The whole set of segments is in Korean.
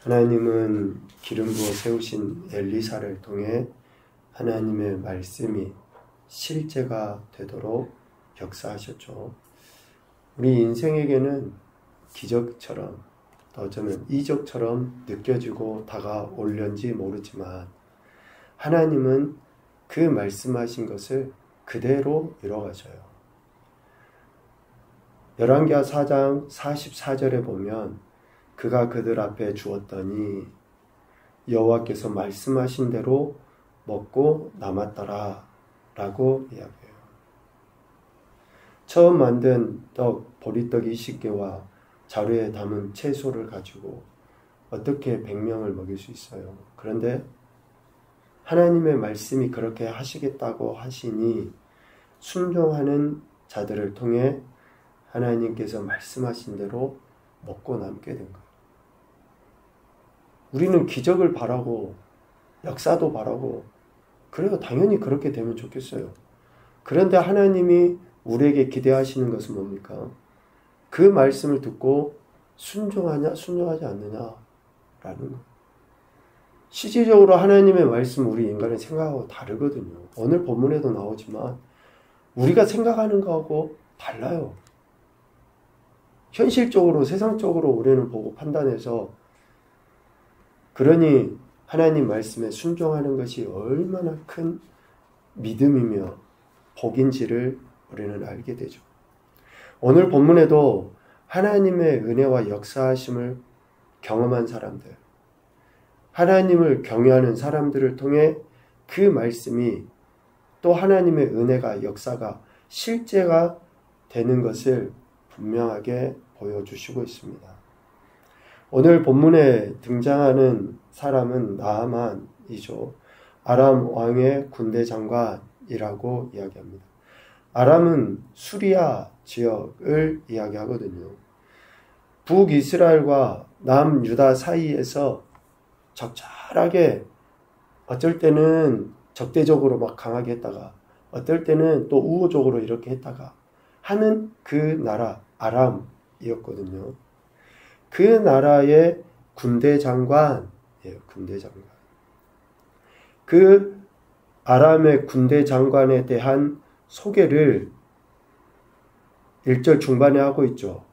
하나님은 기름 부어 세우신 엘리사를 통해 하나님의 말씀이 실제가 되도록 역사하셨죠. 우리 인생에게는 기적처럼, 또 어쩌면 이적처럼 느껴지고 다가올련지 모르지만 하나님은 그 말씀하신 것을 그대로 이뤄가셔요. 열왕기하 4장 44절에 보면 그가 그들 앞에 주었더니 여호와께서 말씀하신 대로 먹고 남았더라 라고 이야기해요. 처음 만든 떡 보리떡 20개와 자루에 담은 채소를 가지고 어떻게 100명을 먹일 수 있어요? 그런데 하나님의 말씀이 그렇게 하시겠다고 하시니 순종하는 자들을 통해 하나님께서 말씀하신 대로 먹고 남게 된 거예요. 우리는 기적을 바라고 역사도 바라고 그래요. 당연히 그렇게 되면 좋겠어요. 그런데 하나님이 우리에게 기대하시는 것은 뭡니까? 그 말씀을 듣고 순종하냐 순종하지 않느냐라는 거. 실질적으로 하나님의 말씀 우리 인간의 생각하고 다르거든요. 오늘 본문에도 나오지만 우리가 생각하는 거하고 달라요. 현실적으로 세상적으로 우리는 보고 판단해서 그러니 하나님 말씀에 순종하는 것이 얼마나 큰 믿음이며 복인지를 우리는 알게 되죠. 오늘 본문에도 하나님의 은혜와 역사하심을 경험한 사람들, 하나님을 경외하는 사람들을 통해 그 말씀이 또 하나님의 은혜가 역사가 실제가 되는 것을 분명하게 보여주시고 있습니다. 오늘 본문에 등장하는 사람은 나아만이죠. 아람 왕의 군대 장관이라고 이야기합니다. 아람은 수리아 지역을 이야기하거든요. 북이스라엘과 남유다 사이에서 적절하게 어쩔 때는 적대적으로 막 강하게 했다가 어떨 때는 또 우호적으로 이렇게 했다가 하는 그 나라 아람이었거든요. 그 나라의 군대 장관이에요. 군대 장관. 그 아람의 군대 장관에 대한 소개를 1절 중반에 하고 있죠.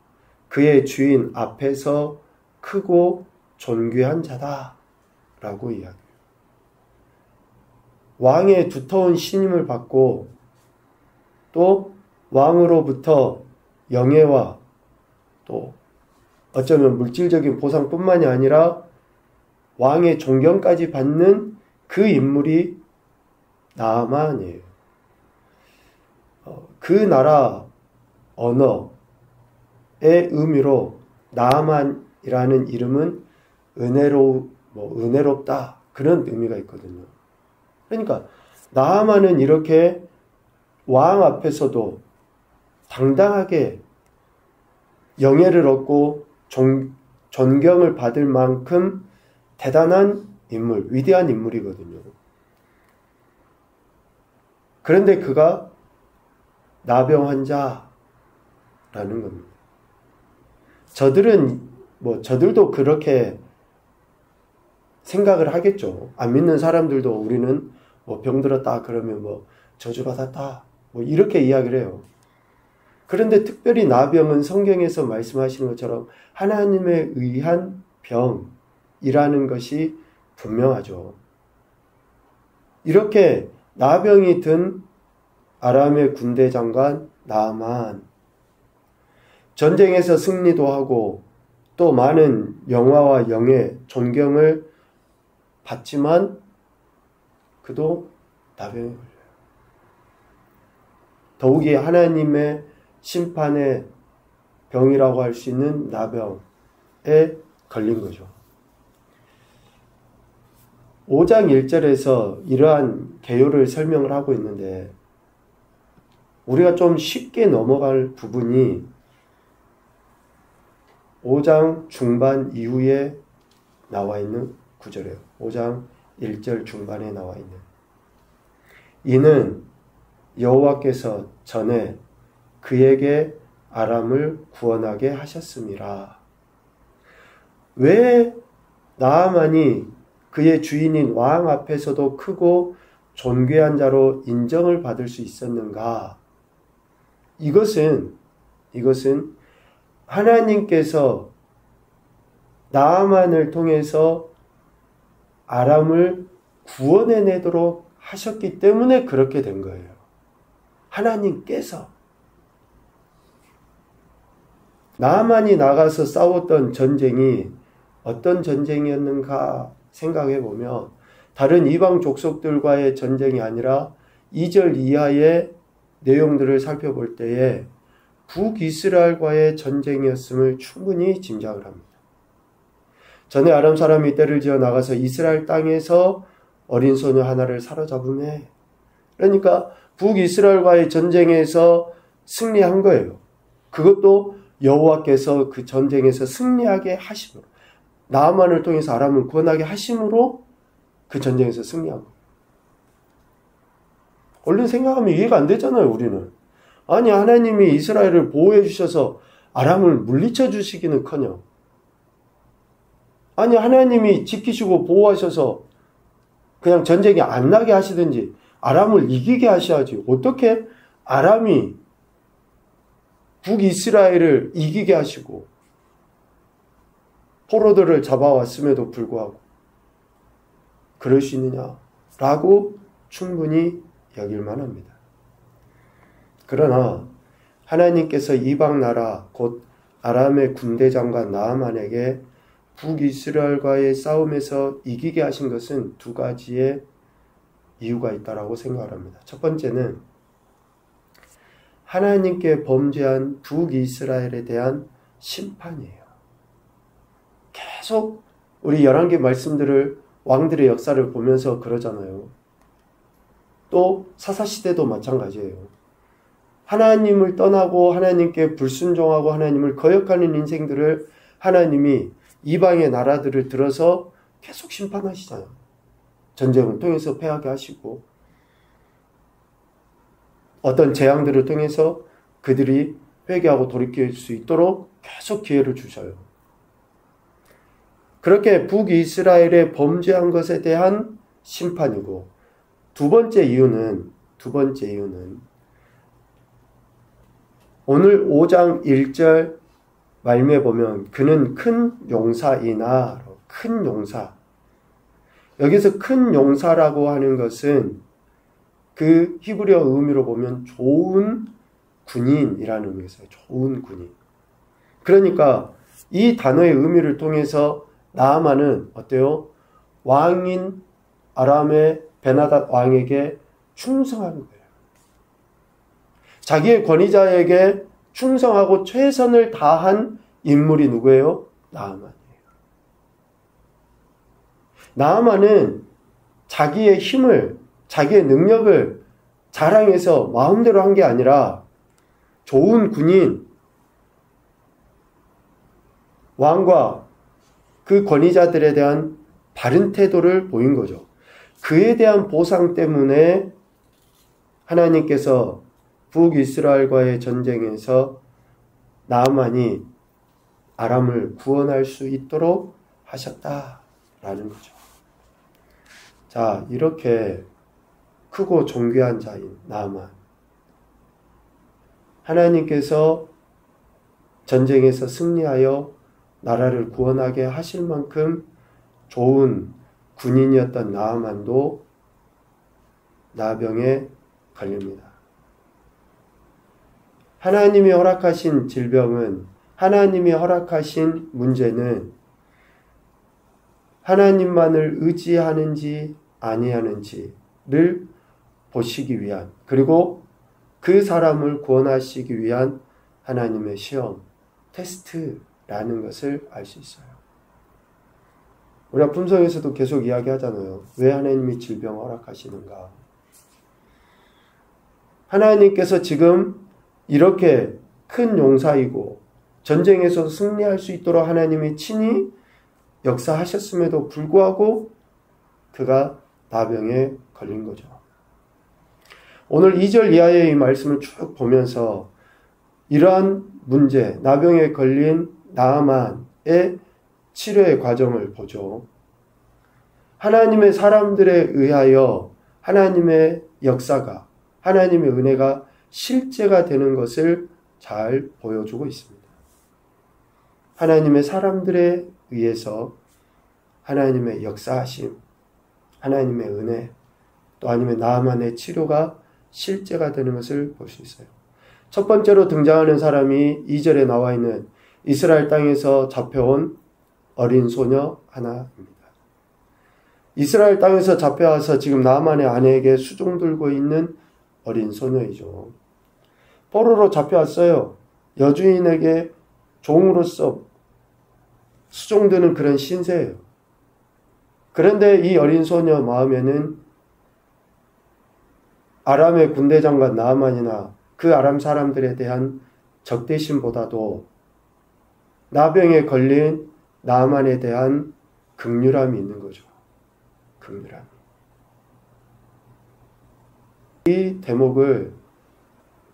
그의 주인 앞에서 크고 존귀한 자다 라고 이야기해요. 왕의 두터운 신임을 받고 또 왕으로부터 영예와 또 어쩌면 물질적인 보상뿐만이 아니라 왕의 존경까지 받는 그 인물이 나아만이에요. 그 나라 언어의 의미로 나아만이라는 이름은 은혜롭다 그런 의미가 있거든요. 그러니까 나아만은 이렇게 왕 앞에서도 당당하게 영예를 얻고 존경을 받을 만큼 대단한 인물, 위대한 인물이거든요. 그런데 그가 나병 환자라는 겁니다. 저들도 그렇게 생각을 하겠죠. 안 믿는 사람들도 우리는 병들었다 그러면 저주받았다 이렇게 이야기를 해요. 그런데 특별히 나병은 성경에서 말씀하시는 것처럼 하나님에 의한 병이라는 것이 분명하죠. 이렇게 나병이 든 아람의 군대 장관 나아만, 전쟁에서 승리도 하고 또 많은 영화와 영예, 존경을 받지만 그도 나병에 걸려요. 더욱이 하나님의 심판의 병이라고 할 수 있는 나병에 걸린 거죠. 5장 1절에서 이러한 개요를 설명을 하고 있는데 우리가 좀 쉽게 넘어갈 부분이 5장 중반 이후에 나와 있는 구절이에요. 5장 1절 중반에 나와 있는 이는 여호와께서 전에 그에게 아람을 구원하게 하셨음이라. 왜 나아만이 그의 주인인 왕 앞에서도 크고 존귀한 자로 인정을 받을 수 있었는가? 이것은 하나님께서 나아만을 통해서 아람을 구원해내도록 하셨기 때문에 그렇게 된 거예요. 하나님께서. 나아만이 나가서 싸웠던 전쟁이 어떤 전쟁이었는가 생각해 보면 다른 이방 족속들과의 전쟁이 아니라 2절 이하의 내용들을 살펴볼 때에 북이스라엘과의 전쟁이었음을 충분히 짐작을 합니다. 전에 아람 사람이 떼를 지어 나가서 이스라엘 땅에서 어린 소녀 하나를 사로잡음에, 그러니까 북이스라엘과의 전쟁에서 승리한 거예요. 그것도 여호와께서 그 전쟁에서 승리하게 하심으로, 나아만을 통해서 아람을 구원하게 하심으로 그 전쟁에서 승리한 거예요. 얼른 생각하면 이해가 안 되잖아요, 우리는. 아니, 하나님이 이스라엘을 보호해 주셔서 아람을 물리쳐 주시기는커녕, 아니, 하나님이 지키시고 보호하셔서 그냥 전쟁이 안 나게 하시든지 아람을 이기게 하셔야지. 어떻게 아람이 북이스라엘을 이기게 하시고 포로들을 잡아왔음에도 불구하고 그럴 수 있느냐라고 충분히 여길 만합니다. 그러나 하나님께서 이방 나라 곧 아람의 군대장관 나아만에게 북이스라엘과의 싸움에서 이기게 하신 것은 두 가지의 이유가 있다라고 생각을 합니다. 첫 번째는 하나님께 범죄한 북이스라엘에 대한 심판이에요. 계속 우리 11개 말씀들을 왕들의 역사를 보면서 그러잖아요. 또 사사시대도 마찬가지예요. 하나님을 떠나고 하나님께 불순종하고 하나님을 거역하는 인생들을 하나님이 이방의 나라들을 들어서 계속 심판하시잖아요. 전쟁을 통해서 패하게 하시고 어떤 재앙들을 통해서 그들이 회개하고 돌이킬 수 있도록 계속 기회를 주셔요. 그렇게 북이스라엘에 범죄한 것에 대한 심판이고, 두 번째 이유는 오늘 5장 1절 말미에 보면 그는 큰 용사이나, 큰 용사. 여기서 큰 용사라고 하는 것은 그 히브리어 의미로 보면 좋은 군인이라는 의미가 있어요. 좋은 군인. 그러니까 이 단어의 의미를 통해서 나아만은 어때요? 왕인 아람의 베나닷 왕에게 충성한 거예요. 자기의 권위자에게 충성하고 최선을 다한 인물이 누구예요? 나아만이에요. 나아만은 자기의 힘을, 자기의 능력을 자랑해서 마음대로 한 게 아니라 좋은 군인, 왕과 그 권위자들에 대한 바른 태도를 보인 거죠. 그에 대한 보상 때문에 하나님께서 북이스라엘과의 전쟁에서 나아만이 아람을 구원할 수 있도록 하셨다라는 거죠. 자, 이렇게 크고 존귀한 자인 나아만, 하나님께서 전쟁에서 승리하여 나라를 구원하게 하실 만큼 좋은 군인이었던 나아만도 나병에 걸립니다. 하나님이 허락하신 질병은, 하나님이 허락하신 문제는 하나님만을 의지하는지 아니하는지를 보시기 위한, 그리고 그 사람을 구원하시기 위한 하나님의 시험, 테스트라는 것을 알 수 있어요. 우리가 품성에서도 계속 이야기하잖아요. 왜 하나님이 질병을 허락하시는가? 하나님께서 지금 이렇게 큰 용사이고 전쟁에서 승리할 수 있도록 하나님이 친히 역사하셨음에도 불구하고 그가 나병에 걸린 거죠. 오늘 2절 이하의 이 말씀을 쭉 보면서 이러한 문제, 나병에 걸린 나아만의 치료의 과정을 보죠. 하나님의 사람들에 의하여 하나님의 역사가, 하나님의 은혜가 실제가 되는 것을 잘 보여주고 있습니다. 하나님의 사람들에 의해서 하나님의 역사하심, 하나님의 은혜, 또 아니면 나만의 치료가 실제가 되는 것을 볼 수 있어요. 첫 번째로 등장하는 사람이 2절에 나와 있는 이스라엘 땅에서 잡혀온 어린 소녀 하나입니다. 이스라엘 땅에서 잡혀와서 지금 나만의 아내에게 수종 들고 있는 어린 소녀이죠. 포로로 잡혀왔어요. 여주인에게 종으로서 수종드는 그런 신세예요. 그런데 이 어린 소녀 마음에는 아람의 군대 장관 나아만이나 그 아람 사람들에 대한 적대심보다도 나병에 걸린 나아만에 대한 긍휼함이 있는 거죠. 긍휼함. 이 대목을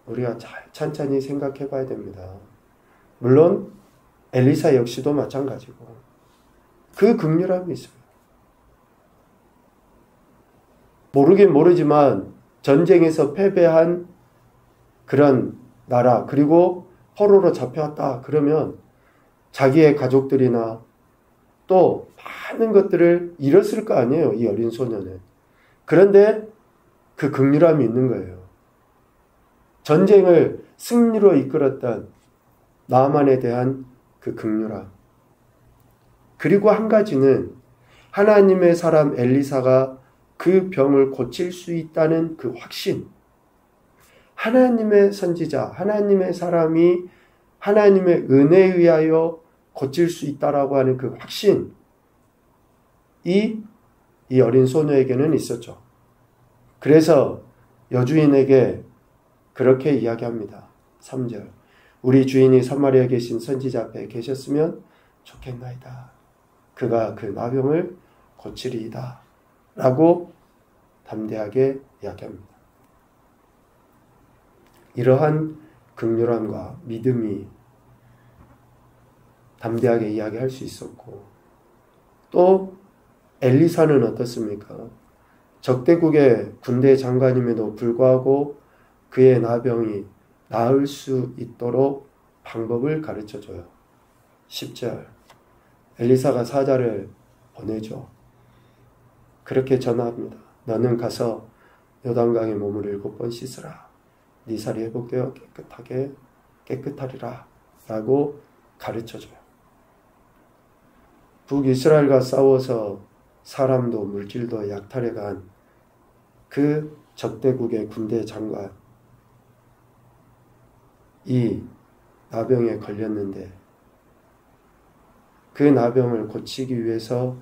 우리가 잘 찬찬히 생각해 봐야 됩니다. 물론 엘리사 역시도 마찬가지고 그 긍휼함이 있어요. 모르긴 모르지만 전쟁에서 패배한 그런 나라, 그리고 포로로 잡혀왔다 그러면 자기의 가족들이나 또 많은 것들을 잃었을 거 아니에요, 이 어린 소녀는. 그런데 그 긍휼함이 있는 거예요. 전쟁을 승리로 이끌었던 나아만에 대한 그 긍휼함. 그리고 한 가지는 하나님의 사람 엘리사가 그 병을 고칠 수 있다는 그 확신. 하나님의 선지자, 하나님의 사람이 하나님의 은혜에 의하여 고칠 수 있다라고 하는 그 확신이 이 어린 소녀에게는 있었죠. 그래서 여주인에게 그렇게 이야기합니다. 3절. 우리 주인이 사마리아에 계신 선지자 앞에 계셨으면 좋겠나이다. 그가 그 나병을 고치리이다. 라고 담대하게 이야기합니다. 이러한 긍휼함과 믿음이 담대하게 이야기할 수 있었고, 또 엘리사는 어떻습니까? 적대국의 군대 장관임에도 불구하고 그의 나병이 나을 수 있도록 방법을 가르쳐줘요. 10절. 엘리사가 사자를 보내죠. 그렇게 전화합니다. 너는 가서 요단강에 몸을 7번 씻으라. 네 살이 회복되어 깨끗하리라. 라고 가르쳐줘요. 북이스라엘과 싸워서 사람도 물질도 약탈해간 그 적대국의 군대 장관, 이 나병에 걸렸는데 그 나병을 고치기 위해서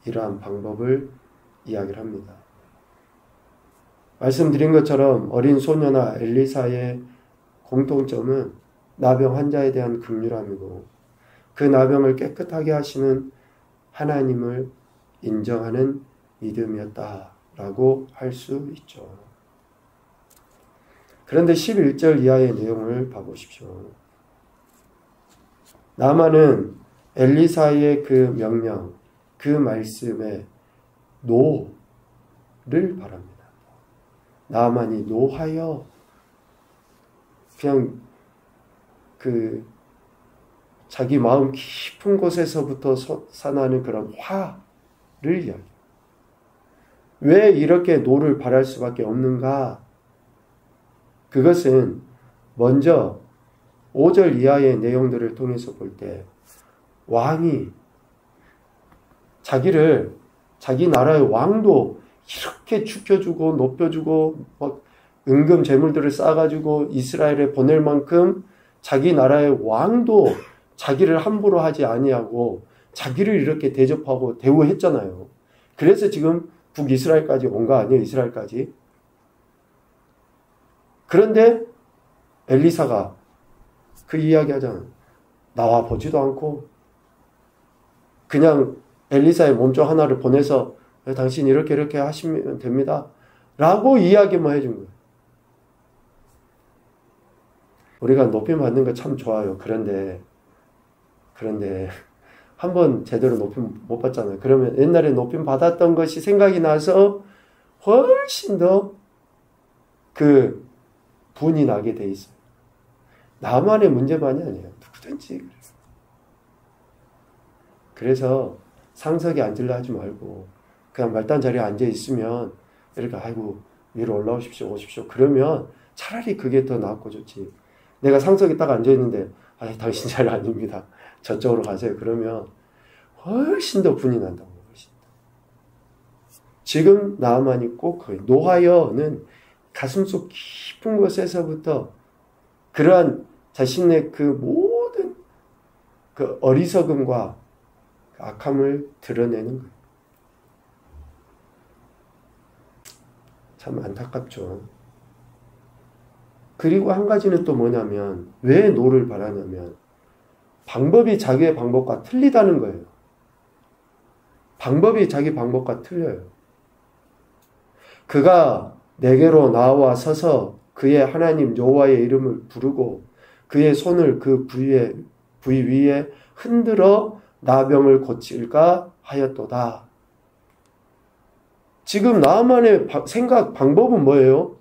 이러한 방법을 이야기를 합니다. 말씀드린 것처럼 어린 소녀나 엘리사의 공통점은 나병 환자에 대한 긍휼함이고, 그 나병을 깨끗하게 하시는 하나님을 인정하는 믿음이었다라고 할 수 있죠. 그런데 11절 이하의 내용을 봐보십시오. 나만은 엘리사의 그 명령, 그 말씀에 노를 바랍니다. 나만이 노하여 그냥 그 자기 마음 깊은 곳에서부터 솟아나는 그런 화를 이야기해요. 왜 이렇게 노를 바랄 수밖에 없는가? 그것은 먼저 5절 이하의 내용들을 통해서 볼 때 왕이 자기 나라의 왕도 이렇게 죽여주고 높여주고 막 은금 재물들을 쌓아가지고 이스라엘에 보낼 만큼 자기 나라의 왕도 자기를 함부로 하지 아니하고 자기를 이렇게 대접하고 대우했잖아요. 그래서 지금 북이스라엘까지 온 거 아니에요, 이스라엘까지. 그런데 엘리사가 그 이야기 하잖아요. 나와 보지도 않고 그냥 엘리사의 몸종 하나를 보내서 당신 이렇게 하시면 됩니다. 라고 이야기만 해준 거예요. 우리가 높임 받는 거 참 좋아요. 그런데 한번 제대로 높임 못 받잖아요. 그러면 옛날에 높임 받았던 것이 생각이 나서 훨씬 더 그 분이 나게 돼 있어요. 나만의 문제만이 아니에요. 누구든지 그래요. 그래서 상석에 앉으려 하지 말고 그냥 말단 자리에 앉아 있으면 이렇게 아이고 위로 올라오십시오 오십시오 그러면 차라리 그게 더 낫고 좋지. 내가 상석에 딱 앉아 있는데 당신 자리 아닙니다. 저쪽으로 가세요. 그러면 훨씬 더 분이 난다고. 훨씬 더. 지금 나만이 꼭 거기 노하여는 가슴속 깊은 곳에서부터 그러한 자신의 그 모든 그 어리석음과 악함을 드러내는 거예요. 참 안타깝죠. 그리고 한 가지는 또 뭐냐면 왜 노를 바라냐면 방법이 자기의 방법과 틀리다는 거예요. 방법이 자기 방법과 틀려요. 그가 내게로 나와 서서 그의 하나님 여호와의 이름을 부르고 그의 손을 그 부위 위에 흔들어 나병을 고칠까 하였도다. 지금 나만의 생각 방법은 뭐예요?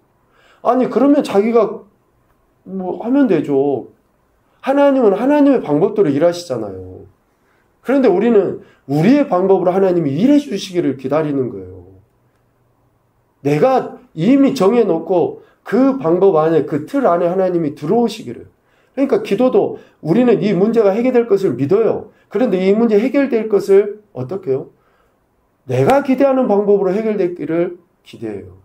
아니 그러면 자기가 뭐 하면 되죠. 하나님은 하나님의 방법대로 일하시잖아요. 그런데 우리는 우리의 방법으로 하나님이 일해 주시기를 기다리는 거예요. 내가 이미 정해놓고 그 방법 안에 그 틀 안에 하나님이 들어오시기를. 그러니까 기도도 우리는 이 문제가 해결될 것을 믿어요. 그런데 이 문제 해결될 것을 어떻게 해요? 내가 기대하는 방법으로 해결되기를 기대해요.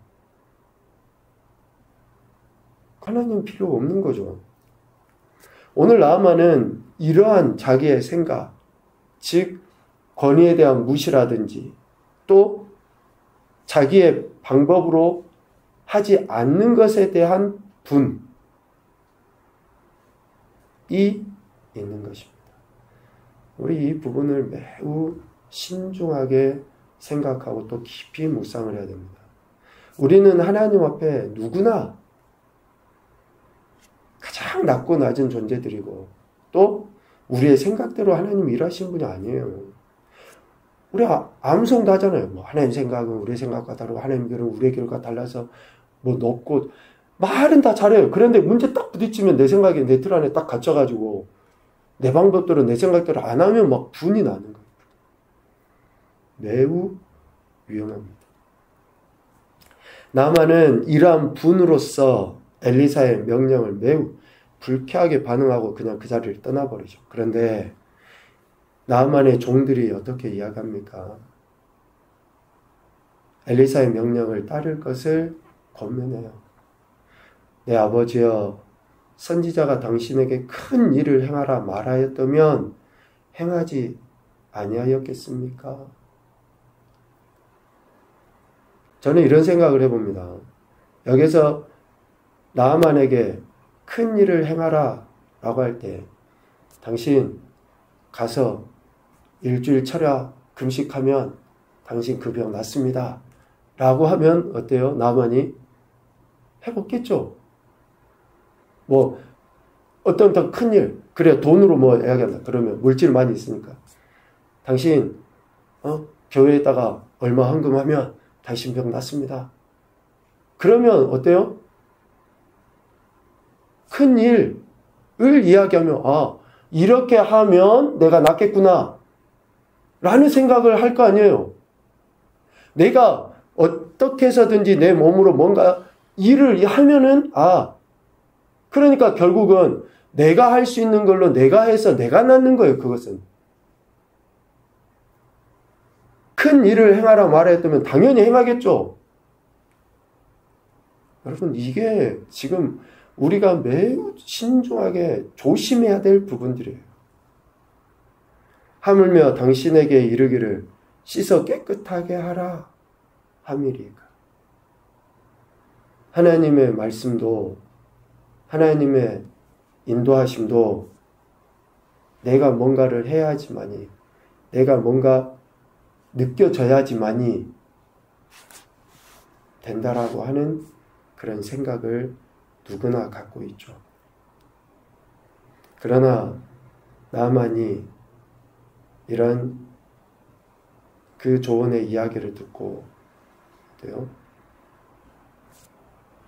하나님 필요 없는 거죠. 오늘 나아만은 이러한 자기의 생각, 즉 권위에 대한 무시라든지 또 자기의 방법으로 하지 않는 것에 대한 분이 있는 것입니다. 우리 이 부분을 매우 신중하게 생각하고 또 깊이 묵상을 해야 됩니다. 우리는 하나님 앞에 누구나 가장 낮고 낮은 존재들이고 또 우리의 생각대로 하나님이 일하시는 분이 아니에요. 우리 암송도 하잖아요. 뭐 하나님 생각은 우리의 생각과 다르고 하나님 결은 우리의 결과 달라서 뭐 높고 말은 다 잘해요. 그런데 문제 딱 부딪히면 내 생각이 내 틀 안에 딱 갇혀가지고 내 방법대로 내 생각대로 안 하면 막 분이 나는 거예요. 매우 위험합니다. 나만은 이러한 분으로서 엘리사의 명령을 매우 불쾌하게 반응하고 그냥 그 자리를 떠나버리죠. 그런데 나만의 종들이 어떻게 이야기합니까? 엘리사의 명령을 따를 것을 권면해요. 내 아버지여, 선지자가 당신에게 큰 일을 행하라 말하였다면 행하지 아니하였겠습니까? 저는 이런 생각을 해봅니다. 여기서 나아만에게 큰 일을 행하라 라고 할 때 당신 가서 일주일 철야 금식하면 당신 그 병 낫습니다 라고 하면 어때요? 나아만이 해봤겠죠. 뭐 어떤 더 큰 일, 그래 돈으로 뭐 해야겠다 그러면 물질 많이 있으니까 당신 교회에다가 얼마 헌금하면 당신 병 낫습니다. 그러면 어때요? 큰 일을 이야기하면 이렇게 하면 내가 낫겠구나 라는 생각을 할 거 아니에요. 내가 어떻게 해서든지 내 몸으로 뭔가 일을 하면은 그러니까 결국은 내가 할 수 있는 걸로 내가 해서 내가 낫는 거예요. 그것은 큰 일을 행하라 말했다면 당연히 행하겠죠. 여러분 이게 지금 우리가 매우 신중하게 조심해야 될 부분들이에요. 하물며 당신에게 이르기를 씻어 깨끗하게 하라 함이리까. 하나님의 말씀도 하나님의 인도하심도 내가 뭔가를 해야지만이 내가 뭔가 느껴져야지만이 된다라고 하는 그런 생각을 누구나 갖고 있죠. 그러나 나만이 이런 그 조언의 이야기를 듣고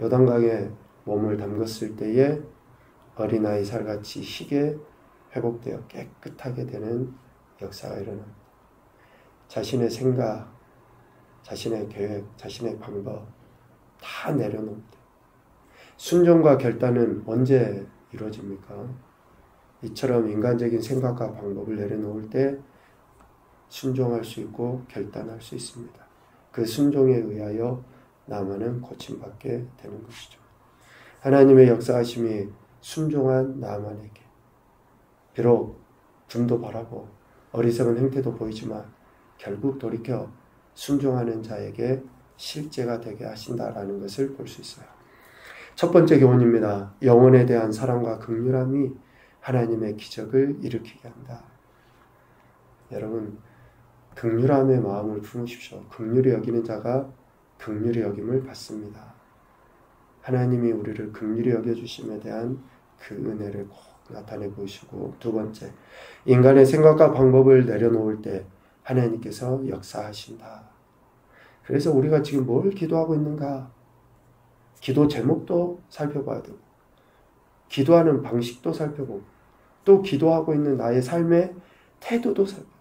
요단강에 몸을 담갔을 때에 어린아이 살같이 희게 회복되어 깨끗하게 되는 역사가 일어납니다. 자신의 생각, 자신의 계획, 자신의 방법 다 내려놓습니다. 순종과 결단은 언제 이루어집니까? 이처럼 인간적인 생각과 방법을 내려놓을 때 순종할 수 있고 결단할 수 있습니다. 그 순종에 의하여 나만은 고침받게 되는 것이죠. 하나님의 역사하심이 순종한 나만에게 비록 둠도 바라고 어리석은 행태도 보이지만 결국 돌이켜 순종하는 자에게 실제가 되게 하신다라는 것을 볼 수 있어요. 첫 번째 교훈입니다. 영혼에 대한 사랑과 긍휼함이 하나님의 기적을 일으키게 한다. 여러분, 긍휼함의 마음을 품으십시오. 긍휼히 여기는 자가 긍휼히 여김을 받습니다. 하나님이 우리를 긍휼히 여겨주심에 대한 그 은혜를 꼭 나타내 보시고, 두 번째, 인간의 생각과 방법을 내려놓을 때 하나님께서 역사하신다. 그래서 우리가 지금 뭘 기도하고 있는가? 기도 제목도 살펴봐야 되고, 기도하는 방식도 살펴보고, 또 기도하고 있는 나의 삶의 태도도 살펴보고.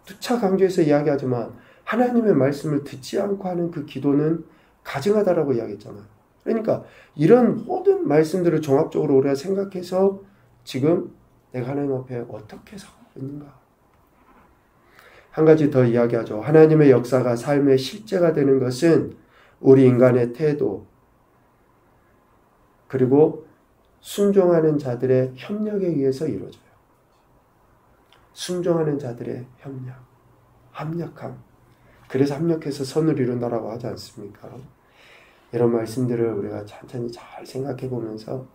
누차 강조해서 이야기하지만 하나님의 말씀을 듣지 않고 하는 그 기도는 가증하다라고 이야기했잖아요. 그러니까 이런 모든 말씀들을 종합적으로 우리가 생각해서 지금 내가 하나님 앞에 어떻게 살고 있는가? 한 가지 더 이야기하죠. 하나님의 역사가 삶의 실제가 되는 것은 우리 인간의 태도, 그리고 순종하는 자들의 협력에 의해서 이루어져요. 순종하는 자들의 협력, 합력함. 그래서 합력해서 선을 이룬다라고 하지 않습니까? 이런 말씀들을 우리가 천천히 잘 생각해 보면서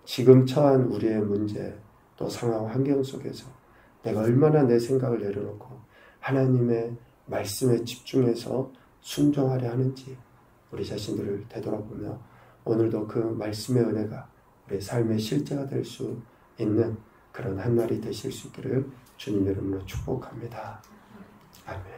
지금 처한 우리의 문제, 또 상황, 환경 속에서 내가 얼마나 내 생각을 내려놓고 하나님의 말씀에 집중해서 순종하려 하는지 우리 자신들을 되돌아보며 오늘도 그 말씀의 은혜가 우리의 삶의 실제가 될 수 있는 그런 한 날이 되실 수 있기를 주님의 이름으로 축복합니다. 아멘.